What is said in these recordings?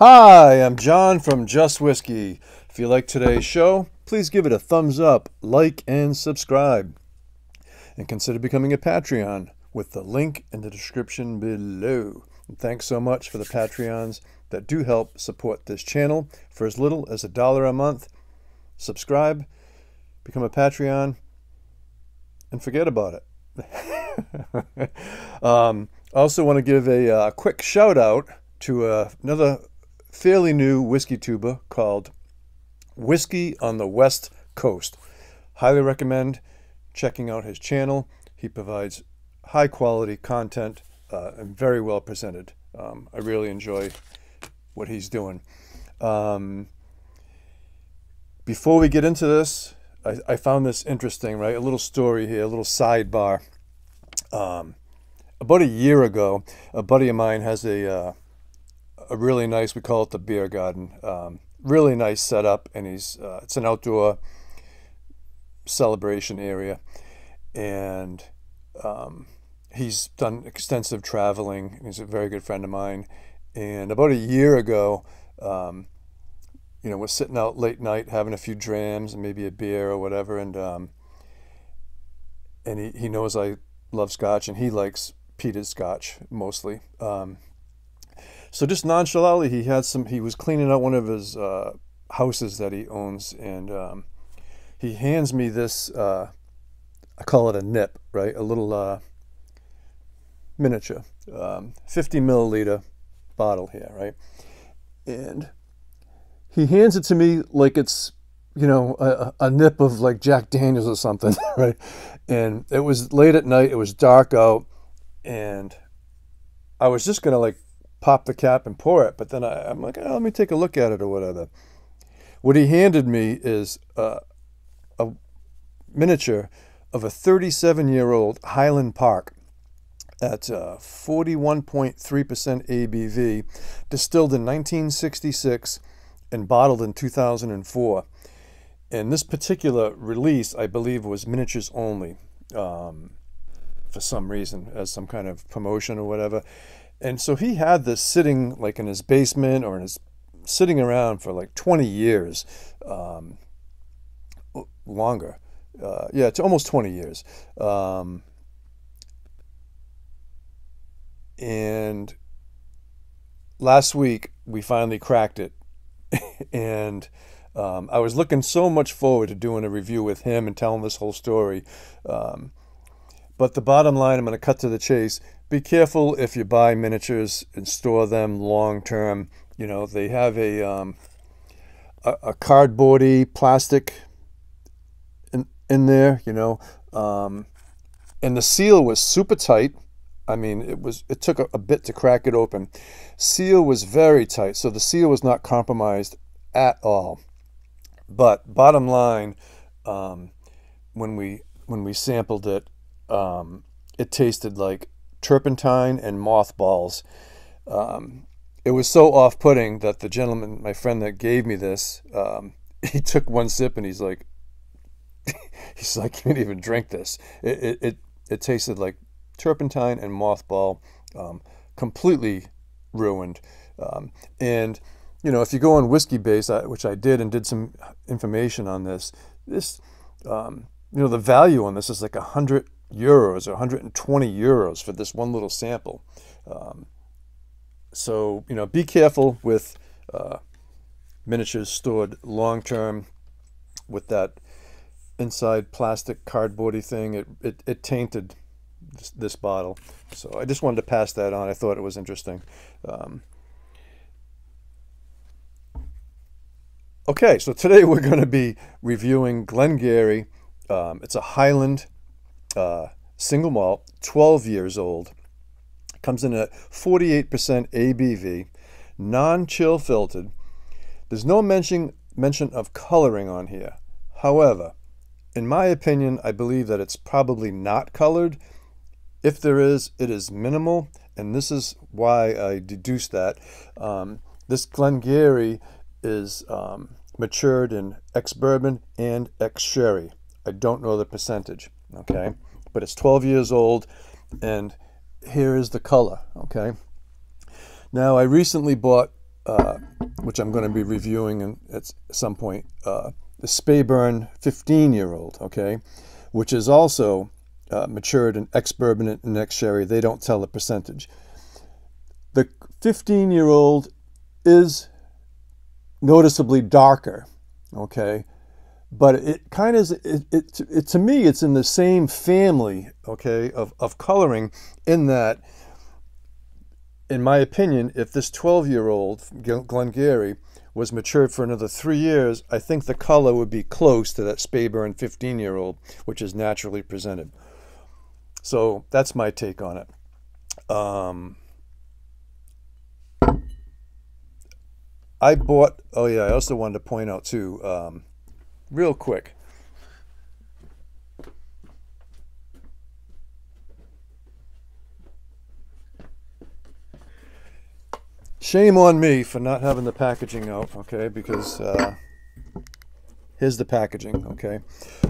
Hi, I'm John from Just Whiskey. If you like today's show, please give it a thumbs up, like, and subscribe. And consider becoming a Patreon with the link in the description below. And thanks so much for the Patreons that do help support this channel for as little as $1 a month. Subscribe, become a Patreon, and forget about it. Also want to give a quick shout out to another fairly new whiskey tuber called Whisky on the West Coast. Highly recommend checking out his channel. He provides high quality content and very well presented. I really enjoy what he's doing. Before we get into this, I found this interesting, right? A little story here, a little sidebar. About a year ago, a buddy of mine has a really nice, we call it the beer garden, really nice setup, and it's an outdoor celebration area, and he's done extensive traveling. He's a very good friend of mine, and about a year ago, we're sitting out late night having a few drams and maybe a beer or whatever, and he knows I love scotch, and he likes peated scotch mostly. So just nonchalantly, he was cleaning out one of his houses that he owns, and he hands me this, I call it a nip, right? A little miniature, 50 milliliter bottle here, right? And he hands it to me like it's, a nip of like Jack Daniels or something, right? And it was late at night, it was dark out, and I was just gonna like pop the cap and pour it, but then I'm like, oh, let me take a look at it or whatever. What he handed me is a miniature of a 37-year-old Highland Park at 41.3% ABV, distilled in 1966 and bottled in 2004. And this particular release, I believe, was miniatures only, for some reason, as some kind of promotion or whatever. And so he had this sitting like in his basement or sitting around for like 20 years, longer. Yeah, it's almost 20 years. And last week we finally cracked it. And I was looking so much forward to doing a review with him and telling this whole story. But the bottom line, I'm going to cut to the chase. Be careful if you buy miniatures and store them long term. They have a cardboardy plastic in there, and the seal was super tight. I mean, it took a bit to crack it open. Seal was very tight, so the seal was not compromised at all. But bottom line, when we sampled it, it tasted like turpentine and mothballs. It was so off-putting that the gentleman, my friend that gave me this, he took one sip and he's like, you can't even drink this. It tasted like turpentine and mothball, completely ruined. And if you go on Whiskey Base, which I did and did some information on this, the value on this is like €100 or 120 euros for this one little sample. So be careful with miniatures stored long term with that inside plastic cardboardy thing. It tainted this bottle. So I just wanted to pass that on. I thought it was interesting. Okay, so today we're going to be reviewing Glen Garioch. It's a Highland single malt, 12 years old. Comes in at 48% ABV, non-chill filtered. There's no mention of coloring on here. However, in my opinion, I believe that it's probably not colored. If there is, it is minimal, and this is why I deduced that. This Glen Garioch is matured in ex-bourbon and ex-sherry. I don't know the percentage, okay? But it's 12 years old, and here is the color, okay? Now, I recently bought which I'm going to be reviewing at some point, the Speyburn 15-year-old, okay, which is also matured in ex-bourbon and ex-sherry. They don't tell the percentage. The 15-year-old is noticeably darker, okay, but it kind of it to me it's in the same family, okay, of coloring, in that, in my opinion, if this 12-year-old Glen Garioch was matured for another 3 years, I think the color would be close to that Speyburn 15-year-old, which is naturally presented. So that's my take on it. I bought, oh yeah, I also wanted to point out too, real quick. Shame on me for not having the packaging out, okay, because here's the packaging, okay.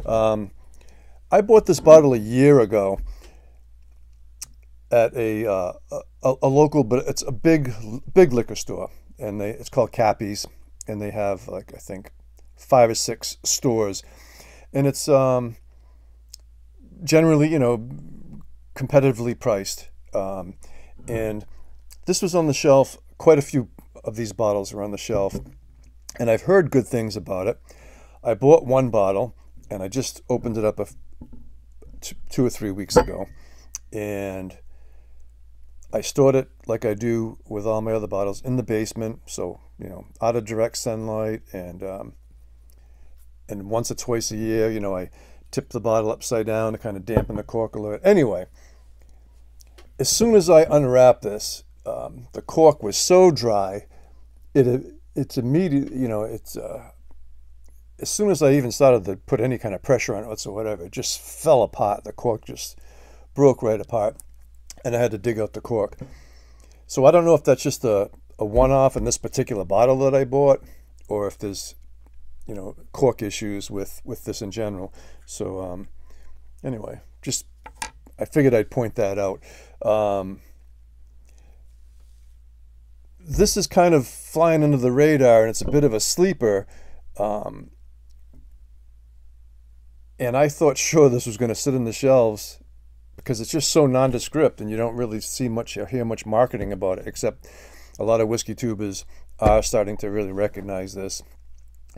I bought this bottle a year ago at a local, but it's a big liquor store, and it's called Cappy's, and they have, like, I think 5 or 6 stores, and it's generally, competitively priced, and this was on the shelf. Quite a few of these bottles are on the shelf, and I've heard good things about it. I bought one bottle, and I just opened it up 2 or 3 weeks ago, and I stored it like I do with all my other bottles in the basement, so out of direct sunlight, and once or twice a year, I tip the bottle upside down to kind of dampen the cork a little bit. Anyway, as soon as I unwrapped this, the cork was so dry, it's immediate, it's as soon as I even started to put any kind of pressure on it whatsoever, it just fell apart. The cork just broke right apart, and I had to dig out the cork. So I don't know if that's just a one-off in this particular bottle that I bought, or if there's cork issues with this in general. So anyway, just I figured I'd point that out. This is kind of flying under the radar, and it's a bit of a sleeper. And I thought sure this was going to sit in the shelves because it's just so nondescript, and you don't really see much or hear much marketing about it, except a lot of whiskey tubers are starting to really recognize this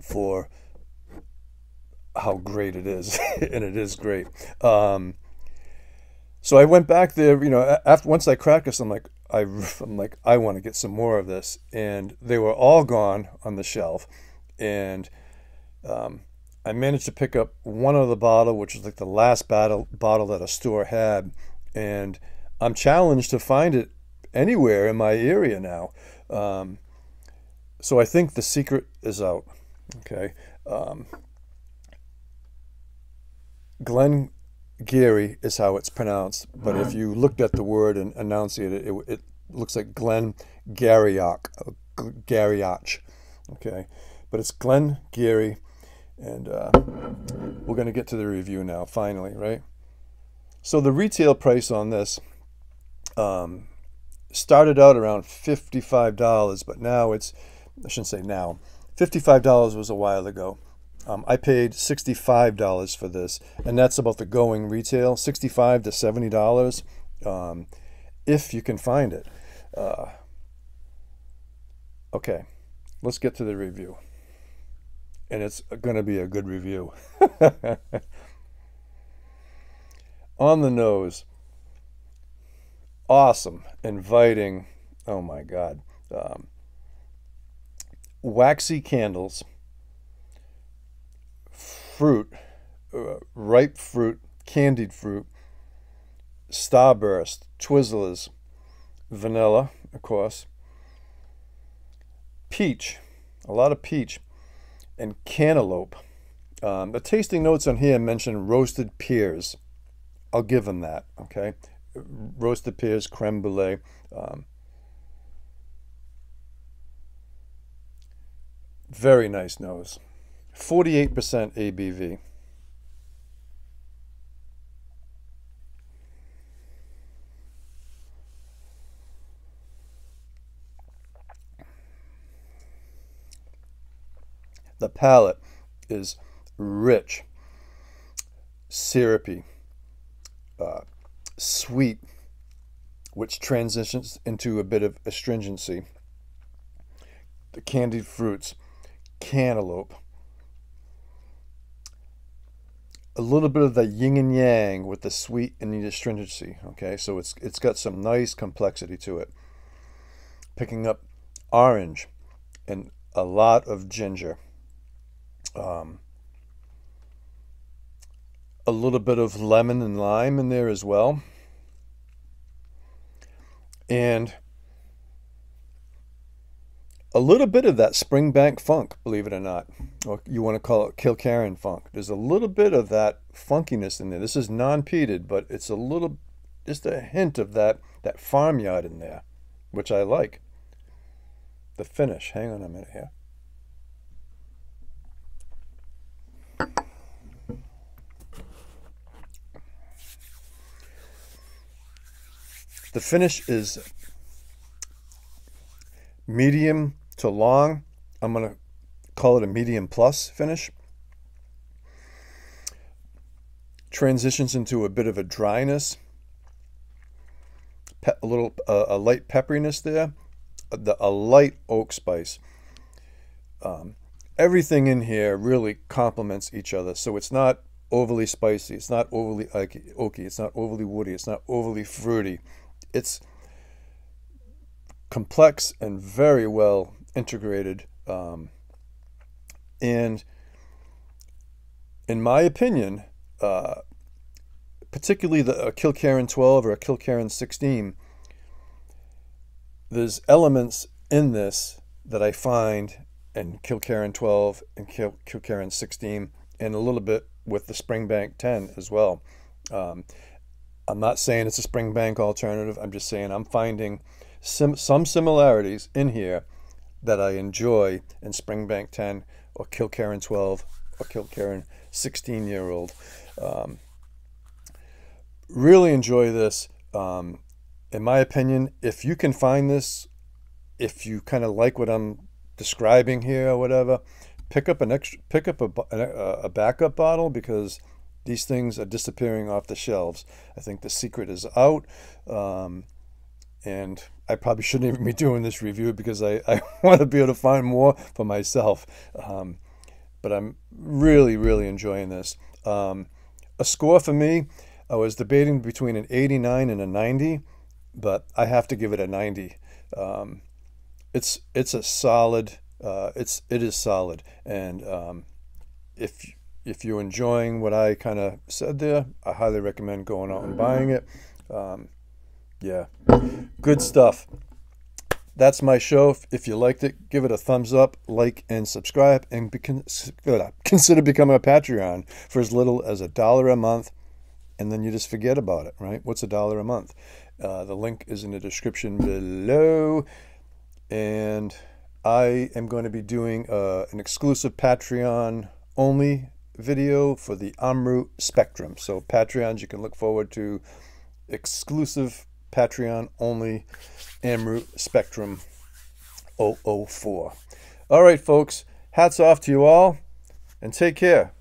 for how great it is, and it is great. So I went back there, once I cracked this, I'm like, I want to get some more of this, and they were all gone on the shelf, and I managed to pick up one other bottle, which was like the last bottle that a store had, and I'm challenged to find it anywhere in my area now. So I think the secret is out. Okay, Glen Garioch is how it's pronounced, but if you looked at the word and enunciated it, it looks like Glen Garioch, Garioch. Okay, but it's Glen Garioch, and we're going to get to the review now, finally, right? So the retail price on this started out around $55, but now I shouldn't say now, $55 was a while ago. I paid $65 for this, and that's about the going retail, $65 to $70, if you can find it. Okay, let's get to the review, and it's going to be a good review. On the nose, awesome, inviting, oh my God, waxy candles, fruit, ripe fruit, candied fruit, starburst, Twizzlers, vanilla, of course, peach, a lot of peach, and cantaloupe. The tasting notes on here mention roasted pears. I'll give them that, okay? Roasted pears, creme brulee. Very nice nose. 48% ABV. The palate is rich, syrupy, sweet, which transitions into a bit of astringency. The candied fruits, cantaloupe, a little bit of the yin and yang with the sweet and the astringency. Okay, so it's got some nice complexity to it. Picking up orange and a lot of ginger. A little bit of lemon and lime in there as well. And a little bit of that Springbank funk, believe it or not. Or you want to call it Kilkerran funk. There's a little bit of that funkiness in there. This is non-peated, but it's a little, just a hint of that farmyard in there, which I like. The finish, hang on a minute here. The finish is medium to long. I'm going to call it a medium plus finish. Transitions into a bit of a dryness, a light pepperiness there, a light oak spice. Everything in here really complements each other, so it's not overly spicy, it's not overly oaky, it's not overly woody, it's not overly fruity. It's complex and very well integrated, and in my opinion, particularly the Kilkerran 12 or a Kilkerran 16, there's elements in this that I find in Kilkerran 12 and Kilkerran 16, and a little bit with the Springbank 10 as well. I'm not saying it's a Springbank alternative. I'm just saying I'm finding some similarities in here that I enjoy in Springbank 10 or Kilkerran 12 or Kilkerran 16-year-old. Really enjoy this. In my opinion, if you can find this, if you kind of like what I'm describing here or whatever, pick up a backup bottle, because these things are disappearing off the shelves. I think the secret is out, and I probably shouldn't even be doing this review because I want to be able to find more for myself. But I'm really, really enjoying this. A score for me, I was debating between an 89 and a 90, but I have to give it a 90. It's a solid. It is solid, and if you're enjoying what I kind of said there, I highly recommend going out and buying it. Yeah, good stuff. That's my show. If you liked it, give it a thumbs up, like, and subscribe, and consider becoming a Patreon for as little as $1 a month, and then you just forget about it, right? What's $1 a month? The link is in the description below, and I am going to be doing an exclusive Patreon only video for the Amroot Spectrum. So Patreons, you can look forward to exclusive Patreon only Amroot Spectrum 004. All right, folks, hats off to you all, and take care.